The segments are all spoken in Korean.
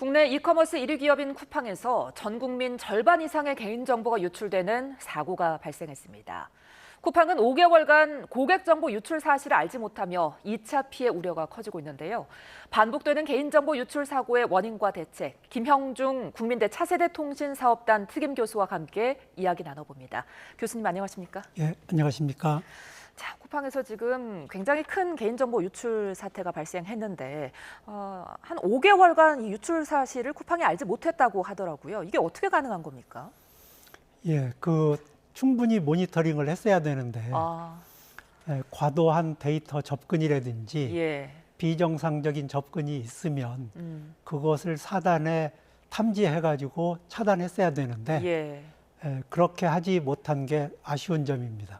국내 이커머스 1위 기업인 쿠팡에서 전 국민 절반 이상의 개인정보가 유출되는 사고가 발생했습니다. 쿠팡은 5개월간 고객 정보 유출 사실을 알지 못하며 2차 피해 우려가 커지고 있는데요. 반복되는 개인정보 유출 사고의 원인과 대책, 김형중 국민대 차세대 통신사업단 특임 교수와 함께 이야기 나눠봅니다. 교수님 안녕하십니까? 예, 안녕하십니까? 자, 쿠팡에서 지금 굉장히 큰 개인정보 유출 사태가 발생했는데 한 5개월간 이 유출 사실을 쿠팡이 알지 못했다고 하더라고요. 이게 어떻게 가능한 겁니까? 예, 충분히 모니터링을 했어야 되는데 과도한 데이터 접근이라든지 예. 비정상적인 접근이 있으면 그것을 사단에 탐지해가지고 차단했어야 되는데 그렇게 하지 못한 게 아쉬운 점입니다.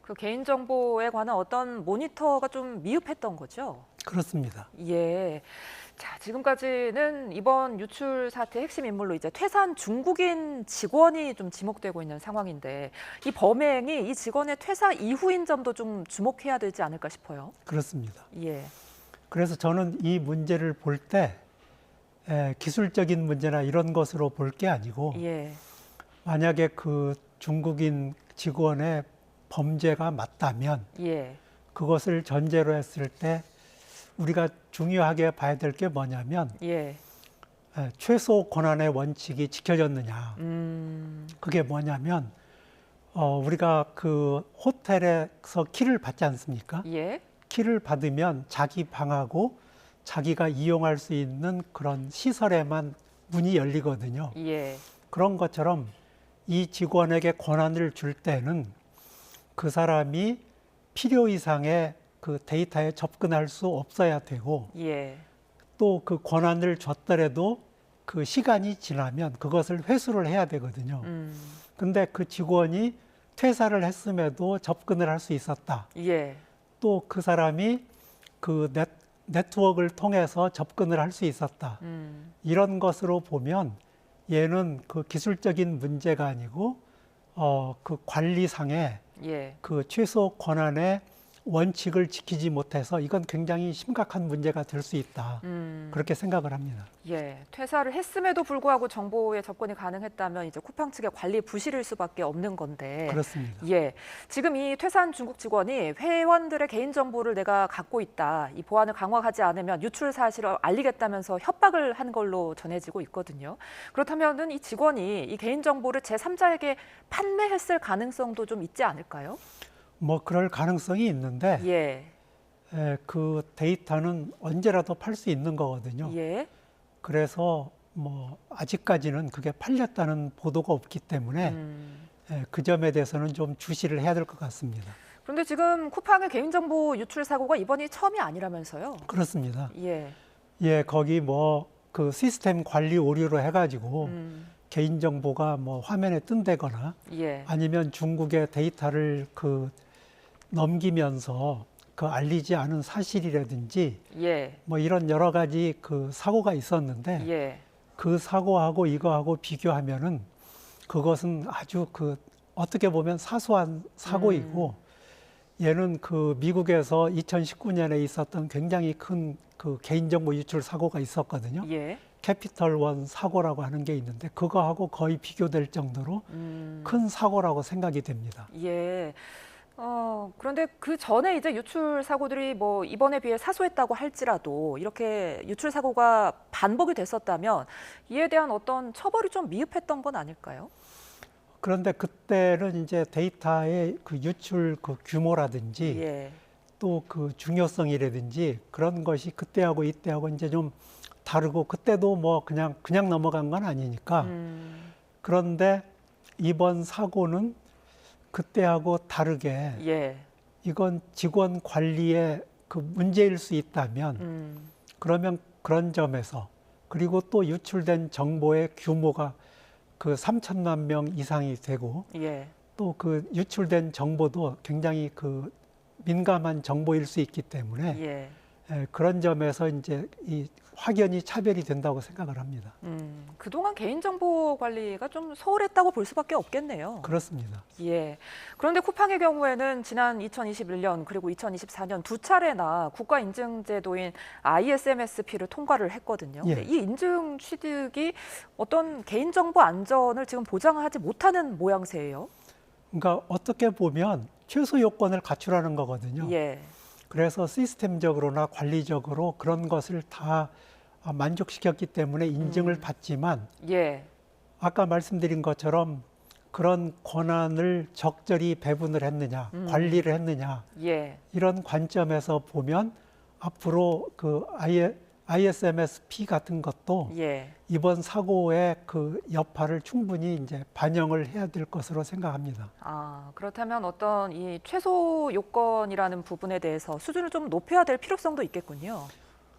그 개인정보에 관한 어떤 모니터가 좀 미흡했던 거죠? 그렇습니다. 예. 자, 지금까지는 이번 유출 사태의 핵심 인물로 이제 퇴사한 중국인 직원이 좀 지목되고 있는 상황인데 이 범행이 이 직원의 퇴사 이후인 점도 좀 주목해야 되지 않을까 싶어요. 그렇습니다. 예. 그래서 저는 이 문제를 볼 때 기술적인 문제나 이런 것으로 볼 게 아니고 만약에 그 중국인 직원의 범죄가 맞다면 그것을 전제로 했을 때 우리가 중요하게 봐야 될 게 뭐냐면 최소 권한의 원칙이 지켜졌느냐. 그게 뭐냐면 우리가 그 호텔에서 키를 받지 않습니까? 키를 받으면 자기 방하고 자기가 이용할 수 있는 그런 시설에만 문이 열리거든요. 그런 것처럼 이 직원에게 권한을 줄 때는 그 사람이 필요 이상의 그 데이터에 접근할 수 없어야 되고 또 그 권한을 줬더라도 그 시간이 지나면 그것을 회수를 해야 되거든요. 근데 그 직원이 퇴사를 했음에도 접근을 할 수 있었다. 또 그 사람이 그 네트워크를 통해서 접근을 할 수 있었다. 이런 것으로 보면 얘는 그 기술적인 문제가 아니고 그 관리상의 그 최소 권한의 원칙을 지키지 못해서 이건 굉장히 심각한 문제가 될 수 있다. 그렇게 생각을 합니다. 퇴사를 했음에도 불구하고 정보에 접근이 가능했다면 이제 쿠팡 측의 관리 부실일 수밖에 없는 건데. 그렇습니다. 지금 이 퇴사한 중국 직원이 회원들의 개인 정보를 내가 갖고 있다. 이 보안을 강화하지 않으면 유출 사실을 알리겠다면서 협박을 한 걸로 전해지고 있거든요. 그렇다면은 이 직원이 이 개인 정보를 제3자에게 판매했을 가능성도 좀 있지 않을까요? 뭐 그럴 가능성이 있는데 그 데이터는 언제라도 팔 수 있는 거거든요. 그래서 뭐 아직까지는 그게 팔렸다는 보도가 없기 때문에 그 점에 대해서는 좀 주시를 해야 될 것 같습니다. 그런데 지금 쿠팡의 개인정보 유출 사고가 이번이 처음이 아니라면서요? 그렇습니다. 거기 뭐 그 시스템 관리 오류로 해가지고 개인정보가 뭐 화면에 뜬다거나 아니면 중국의 데이터를 그 넘기면서 그 알리지 않은 사실이라든지 뭐 이런 여러 가지 그 사고가 있었는데 그 사고하고 이거하고 비교하면은 그것은 아주 그 어떻게 보면 사소한 사고이고 얘는 그 미국에서 2019년에 있었던 굉장히 큰 그 개인정보 유출 사고가 있었거든요. 캐피털 원 사고라고 하는 게 있는데 그거하고 거의 비교될 정도로 큰 사고라고 생각이 됩니다. 그런데 그 전에 이제 유출 사고들이 뭐 이번에 비해 사소했다고 할지라도 이렇게 유출 사고가 반복이 됐었다면 이에 대한 어떤 처벌이 좀 미흡했던 건 아닐까요? 그런데 그때는 이제 데이터의 그 유출 그 규모라든지 또 그 중요성이라든지 그런 것이 그때하고 이때하고 이제 좀 다르고 그때도 뭐 그냥 넘어간 건 아니니까 그런데 이번 사고는 그때하고 다르게 이건 직원 관리의 그 문제일 수 있다면 그러면 그런 점에서 그리고 또 유출된 정보의 규모가 그 3천만 명 이상이 되고 또 그 유출된 정보도 굉장히 그 민감한 정보일 수 있기 때문에 그런 점에서 이제 이 확연히 차별이 된다고 생각을 합니다. 그동안 개인정보 관리가 좀 소홀했다고 볼 수밖에 없겠네요. 그렇습니다. 예. 그런데 쿠팡의 경우에는 지난 2021년 그리고 2024년 두 차례나 국가인증제도인 ISMSP를 통과를 했거든요. 예. 이 인증 취득이 어떤 개인정보 안전을 지금 보장하지 못하는 모양새예요. 그러니까 어떻게 보면 최소 요건을 갖추라는 거거든요. 예. 그래서 시스템적으로나 관리적으로 그런 것을 다 만족시켰기 때문에 인증을 받지만 예. 아까 말씀드린 것처럼 그런 권한을 적절히 배분을 했느냐, 관리를 했느냐, 예. 이런 관점에서 보면 앞으로 그 ISMSP 같은 것도 예. 이번 사고의 그 여파를 충분히 이제 반영을 해야 될 것으로 생각합니다. 그렇다면 어떤 이 최소 요건이라는 부분에 대해서 수준을 좀 높여야 될 필요성도 있겠군요.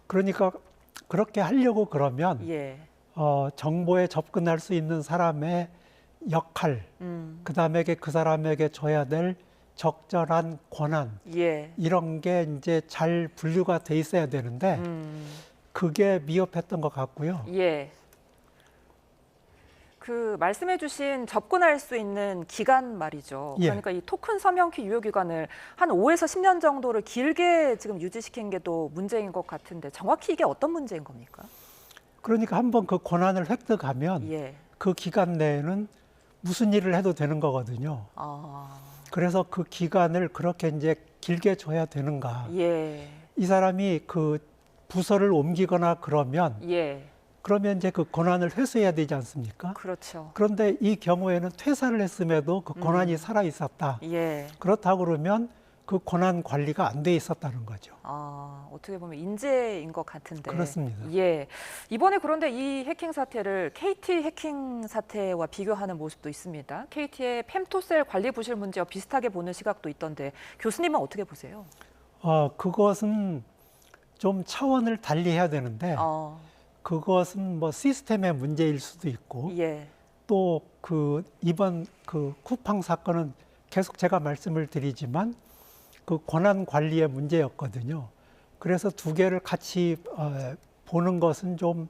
그러니까 그렇게 하려고 그러면 예. 정보에 접근할 수 있는 사람의 역할, 그다음에 그 사람에게 줘야 될 적절한 권한, 예. 이런 게 이제 잘 분류가 돼 있어야 되는데 그게 미흡했던 것 같고요. 예. 그 말씀해주신 접근할 수 있는 기간 말이죠. 예. 그러니까 이 토큰 서명키 유효 기간을 한 5에서 10년 정도를 길게 지금 유지시킨 게 또 문제인 것 같은데 정확히 이게 어떤 문제인 겁니까? 그러니까 한번 그 권한을 획득하면 예. 그 기간 내에는 무슨 일을 해도 되는 거거든요. 그래서 그 기간을 그렇게 이제 길게 줘야 되는가? 예. 이 사람이 그 부서를 옮기거나 그러면 예. 그러면 이제 그 권한을 회수해야 되지 않습니까? 그렇죠. 그런데 이 경우에는 퇴사를 했음에도 그 권한이 살아 있었다. 예. 그렇다고 그러면 그 권한 관리가 안 돼 있었다는 거죠. 어떻게 보면 인재인 것 같은데. 그렇습니다. 예. 이번에 그런데 이 해킹 사태를 KT 해킹 사태와 비교하는 모습도 있습니다. KT의 펨토셀 관리 부실 문제와 비슷하게 보는 시각도 있던데 교수님은 어떻게 보세요? 그것은 좀 차원을 달리 해야 되는데 그것은 뭐 시스템의 문제일 수도 있고 예. 또 그 이번 그 쿠팡 사건은 계속 제가 말씀을 드리지만 그 권한 관리의 문제였거든요. 그래서 두 개를 같이 보는 것은 좀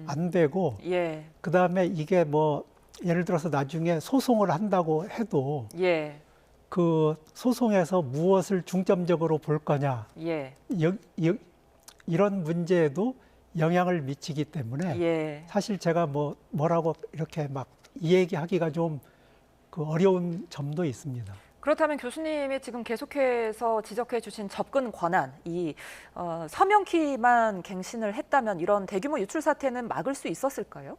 안 되고 예. 그다음에 이게 뭐 예를 들어서 나중에 소송을 한다고 해도 예. 그 소송에서 무엇을 중점적으로 볼 거냐 예. 이런 문제에도 영향을 미치기 때문에 예. 사실 제가 뭐라고 이렇게 막 이 얘기하기가 좀 그 어려운 점도 있습니다. 그렇다면 교수님이 지금 계속해서 지적해 주신 접근 권한, 이 서명키만 갱신을 했다면 이런 대규모 유출 사태는 막을 수 있었을까요?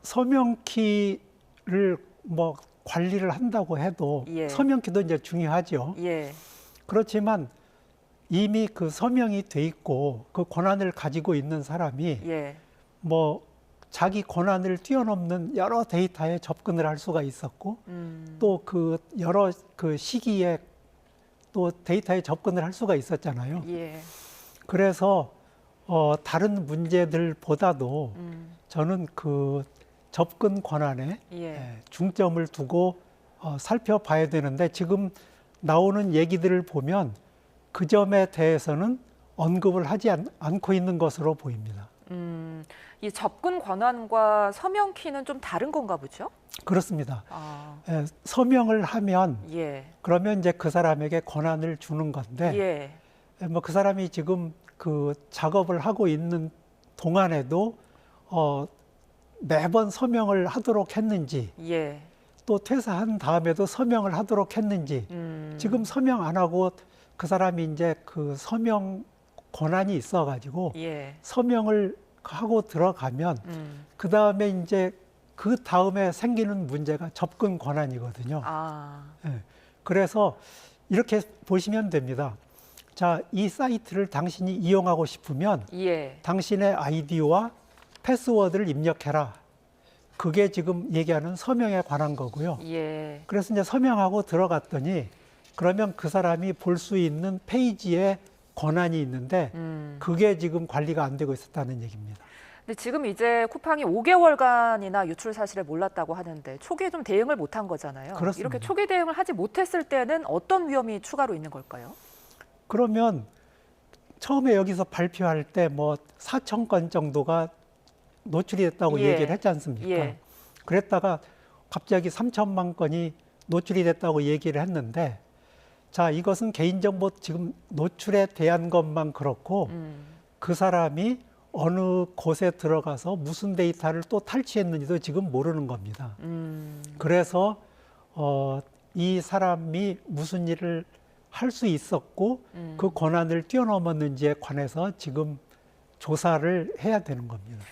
서명키를 뭐 관리를 한다고 해도 예. 서명키도 이제 중요하죠. 예. 그렇지만 이미 그 서명이 돼 있고 그 권한을 가지고 있는 사람이 예. 뭐 자기 권한을 뛰어넘는 여러 데이터에 접근을 할 수가 있었고 또 그 여러 그 시기에 또 데이터에 접근을 할 수가 있었잖아요. 예. 그래서 다른 문제들보다도 저는 그 접근 권한에 예. 중점을 두고 살펴봐야 되는데 지금 나오는 얘기들을 보면 그 점에 대해서는 언급을 하지 않고 있는 것으로 보입니다. 이 접근 권한과 서명키는 좀 다른 건가 보죠? 그렇습니다. 서명을 하면 예. 그러면 이제 그 사람에게 권한을 주는 건데 예. 뭐 그 사람이 지금 그 작업을 하고 있는 동안에도 매번 서명을 하도록 했는지 예. 또 퇴사한 다음에도 서명을 하도록 했는지 지금 서명 안 하고 그 사람이 이제 그 서명 권한이 있어가지고 예. 서명을 하고 들어가면 그 다음에 이제 그 다음에 생기는 문제가 접근 권한이거든요. 그래서 이렇게 보시면 됩니다. 자, 이 사이트를 당신이 이용하고 싶으면 예. 당신의 아이디와 패스워드를 입력해라. 그게 지금 얘기하는 서명에 관한 거고요. 예. 그래서 이제 서명하고 들어갔더니 그러면 그 사람이 볼 수 있는 페이지에 권한이 있는데 그게 지금 관리가 안 되고 있었다는 얘기입니다. 근데 지금 이제 쿠팡이 5개월간이나 유출 사실을 몰랐다고 하는데 초기에 좀 대응을 못한 거잖아요. 그렇습니다. 이렇게 초기 대응을 하지 못했을 때는 어떤 위험이 추가로 있는 걸까요? 그러면 처음에 여기서 발표할 때 뭐 4천 건 정도가 노출이 됐다고 예. 얘기를 했지 않습니까? 예. 그랬다가 갑자기 3천만 건이 노출이 됐다고 얘기를 했는데, 자, 이것은 개인정보 지금 노출에 대한 것만 그렇고 그 사람이 어느 곳에 들어가서 무슨 데이터를 또 탈취했는지도 지금 모르는 겁니다. 그래서 이 사람이 무슨 일을 할 수 있었고 그 권한을 뛰어넘었는지에 관해서 지금 조사를 해야 되는 겁니다.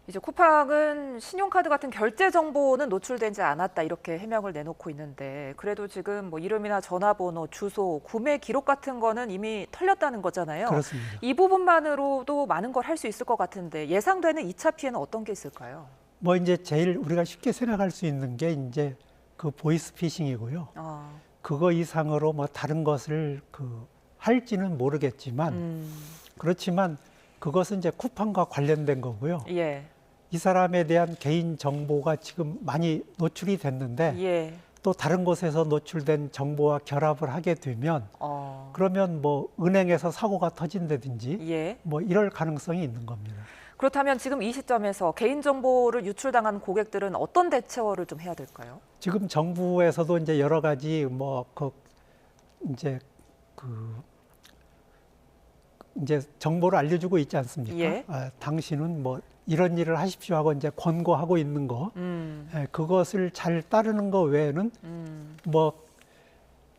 이제 쿠팡은 신용카드 같은 결제 정보는 노출되지 않았다 이렇게 해명을 내놓고 있는데 그래도 지금 뭐 이름이나 전화번호, 주소, 구매 기록 같은 거는 이미 털렸다는 거잖아요. 그렇습니다. 이 부분만으로도 많은 걸 할 수 있을 것 같은데 예상되는 2차 피해는 어떤 게 있을까요? 뭐 이제 제일 우리가 쉽게 생각할 수 있는 게 이제 그 보이스피싱이고요. 그거 이상으로 뭐 다른 것을 할지는 모르겠지만 그렇지만 그것은 이제 쿠팡과 관련된 거고요. 예. 이 사람에 대한 개인 정보가 지금 많이 노출이 됐는데 예. 또 다른 곳에서 노출된 정보와 결합을 하게 되면 그러면 뭐 은행에서 사고가 터진다든지 예. 뭐 이럴 가능성이 있는 겁니다. 그렇다면 지금 이 시점에서 개인정보를 유출당한 고객들은 어떤 대처를 좀 해야 될까요? 지금 정부에서도 이제 여러 가지 이제 정보를 알려주고 있지 않습니까? 예. 당신은 뭐 이런 일을 하십시오 하고 이제 권고하고 있는 거, 그것을 잘 따르는 거 외에는 뭐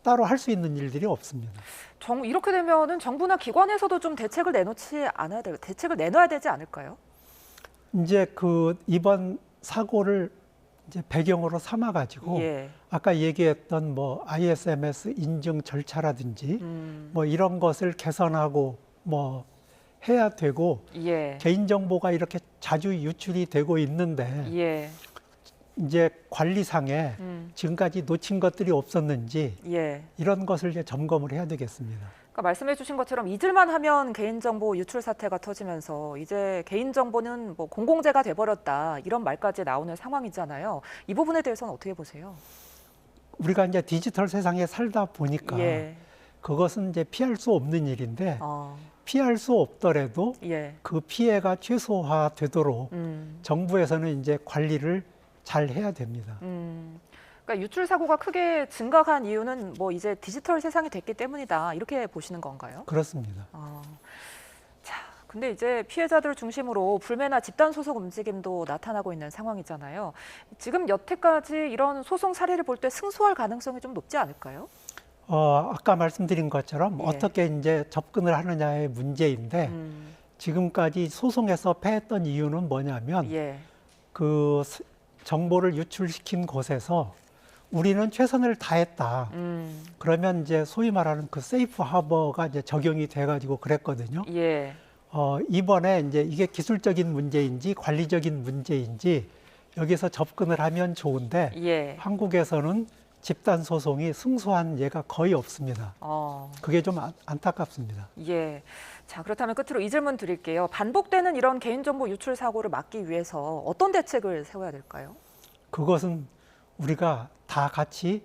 따로 할 수 있는 일들이 없습니다. 이렇게 되면은 정부나 기관에서도 좀 대책을 대책을 내놔야 되지 않을까요? 이제 이번 사고를 이제 배경으로 삼아 가지고 예. 아까 얘기했던 뭐 ISMS 인증 절차라든지 뭐 이런 것을 개선하고 뭐 해야 되고 예. 개인정보가 이렇게 자주 유출이 되고 있는데 예. 이제 관리상에 지금까지 놓친 것들이 없었는지 예. 이런 것을 이제 점검을 해야 되겠습니다. 그러니까 말씀해 주신 것처럼 잊을만 하면 개인정보 유출 사태가 터지면서 이제 개인정보는 뭐 공공재가 돼버렸다 이런 말까지 나오는 상황이잖아요. 이 부분에 대해서는 어떻게 보세요? 우리가 이제 디지털 세상에 살다 보니까 예. 그것은 이제 피할 수 없는 일인데 피할 수 없더라도 예. 그 피해가 최소화되도록 정부에서는 이제 관리를 잘 해야 됩니다. 그러니까 유출 사고가 크게 증가한 이유는 뭐 이제 디지털 세상이 됐기 때문이다 이렇게 보시는 건가요? 그렇습니다. 자, 근데 이제 피해자들 중심으로 불매나 집단 소송 움직임도 나타나고 있는 상황이잖아요. 지금 여태까지 이런 소송 사례를 볼 때 승소할 가능성이 좀 높지 않을까요? 아까 말씀드린 것처럼 예. 어떻게 이제 접근을 하느냐의 문제인데 지금까지 소송에서 패했던 이유는 뭐냐면 예. 정보를 유출시킨 곳에서 우리는 최선을 다했다. 그러면 이제 소위 말하는 세이프 하버가 이제 적용이 돼가지고 그랬거든요. 예. 이번에 이제 이게 기술적인 문제인지 관리적인 문제인지 여기서 접근을 하면 좋은데 예. 한국에서는 집단 소송이 승소한 예가 거의 없습니다. 그게 좀 안타깝습니다. 예. 자, 그렇다면 끝으로 이 질문 드릴게요. 반복되는 이런 개인정보 유출 사고를 막기 위해서 어떤 대책을 세워야 될까요? 그것은 우리가 다 같이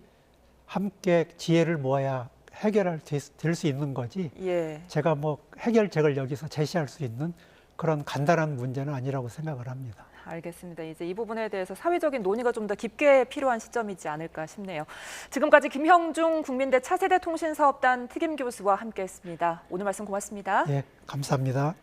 함께 지혜를 모아야 될 수 있는 거지. 예. 제가 뭐 해결책을 여기서 제시할 수 있는 그런 간단한 문제는 아니라고 생각을 합니다. 알겠습니다. 이제 이 부분에 대해서 사회적인 논의가 좀 더 깊게 필요한 시점이지 않을까 싶네요. 지금까지 김형중 국민대 차세대 통신사업단 특임 교수와 함께했습니다. 오늘 말씀 고맙습니다. 예, 감사합니다.